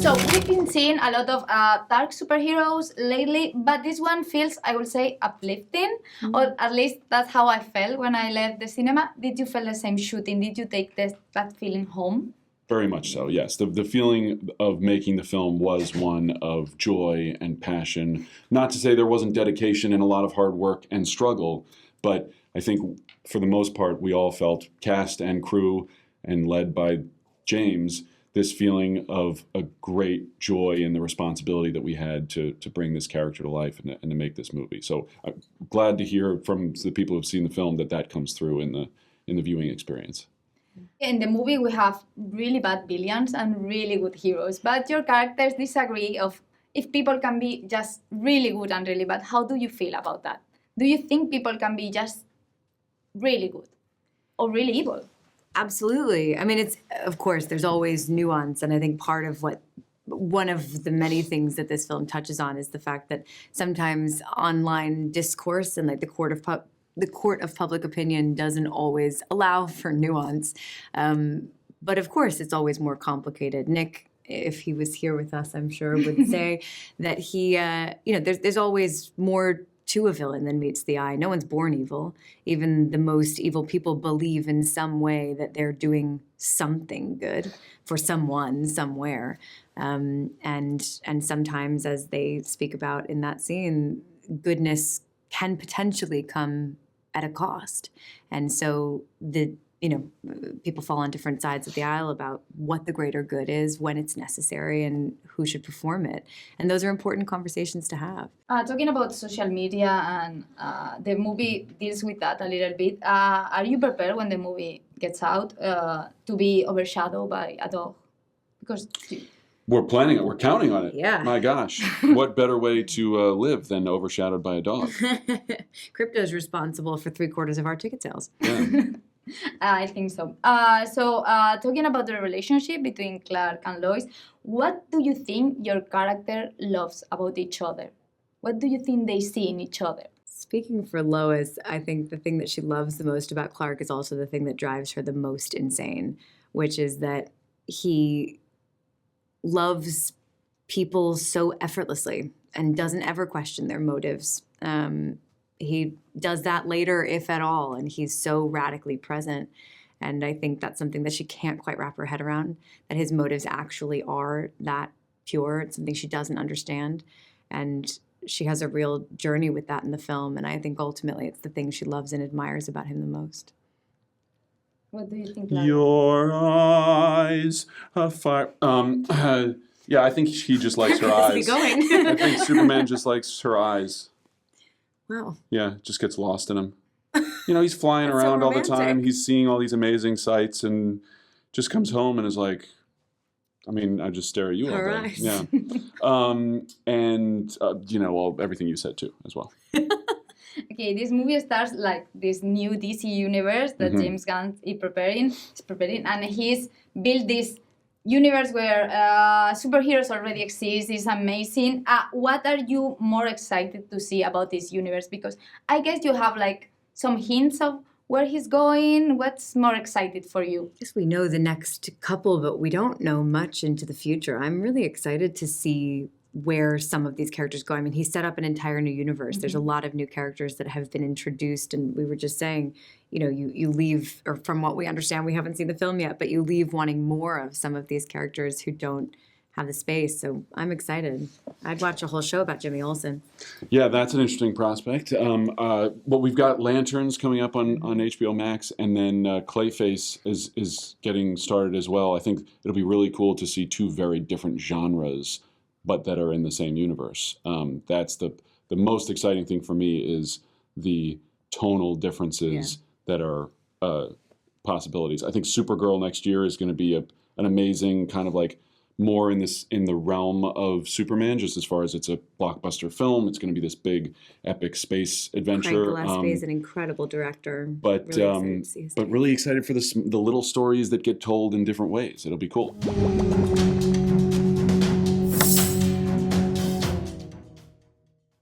So we've been seeing a lot of dark superheroes lately, but this one feels, I would say, uplifting, or at least that's how I felt when I left the cinema. Did you feel the same shooting? Did you take that feeling home? Very much so, yes. The feeling of making the film was one of joy and passion. Not to say there wasn't dedication and a lot of hard work and struggle, but I think for the most part we all felt, cast and crew and led by James, this feeling of a great joy and the responsibility that we had to bring this character to life and to make this movie. So I'm glad to hear from the people who've seen the film that comes through in the viewing experience. In the movie, we have really bad villains and really good heroes, but your characters disagree of if people can be just really good and really bad. How do you feel about that? Do you think people can be just really good or really evil? Absolutely. I mean, it's, of course, there's always nuance, and I think one of the many things that this film touches on is the fact that sometimes online discourse and like the court of public opinion doesn't always allow for nuance. But of course, it's always more complicated. Nick, if he was here with us, I'm sure would say that he, there's always more to a villain than meets the eye. No one's born evil. Even the most evil people believe in some way that they're doing something good for someone, somewhere. And sometimes, as they speak about in that scene, goodness can potentially come at a cost. And so people fall on different sides of the aisle about what the greater good is, when it's necessary, and who should perform it. And those are important conversations to have. Talking about social media, and the movie deals with that a little bit. Are you prepared when the movie gets out to be overshadowed by a dog? Because we're planning it. We're counting on it. Yeah. My gosh. What better way to live than overshadowed by a dog? Krypto is responsible for 3/4 of our ticket sales. Yeah. I think so. Talking about the relationship between Clark and Lois, what do you think your character loves about each other? What do you think they see in each other? Speaking for Lois, I think the thing that she loves the most about Clark is also the thing that drives her the most insane, which is that he loves people so effortlessly and doesn't ever question their motives. He does that later, if at all, and he's so radically present. And I think that's something that she can't quite wrap her head around, that his motives actually are that pure. It's something she doesn't understand. And she has a real journey with that in the film. And I think ultimately it's the thing she loves and admires about him the most. What do you think, Lara? Your eyes are fire. Yeah, I think he just likes her eyes. Going? I think Superman just likes her eyes. Wow. Yeah, just gets lost in him. He's flying That's so around all the time. romantic. He's seeing all these amazing sights and just comes home and is like, I just stare at you all Her day. eyes. Yeah. Everything you said too, as well. Okay, this movie starts like this new DC universe that James Gunn is preparing, and he's built this universe where superheroes already exist. Is amazing. What are you more excited to see about this universe? Because I guess you have like some hints of where he's going. What's more excited for you? I guess we know the next couple, but we don't know much into the future. I'm really excited to see where some of these characters go. I mean, he set up an entire new universe. There's a lot of new characters that have been introduced, and we were just saying, you leave, or from what we understand, we haven't seen the film yet, but you leave wanting more of some of these characters who don't have the space. So I'm excited. I'd watch a whole show about Jimmy Olsen. Yeah, that's an interesting prospect. We've got Lanterns coming up on HBO Max, and then Clayface is getting started as well. I think it'll be really cool to see two very different genres, but that are in the same universe. That's the most exciting thing for me, is the tonal differences that are possibilities. I think Supergirl next year is going to be an amazing kind of like more in the realm of Superman, just as far as it's a blockbuster film. It's going to be this big epic space adventure. Frank Gillespie is an incredible director. But really excited to see his really excited for the little stories that get told in different ways. It'll be cool.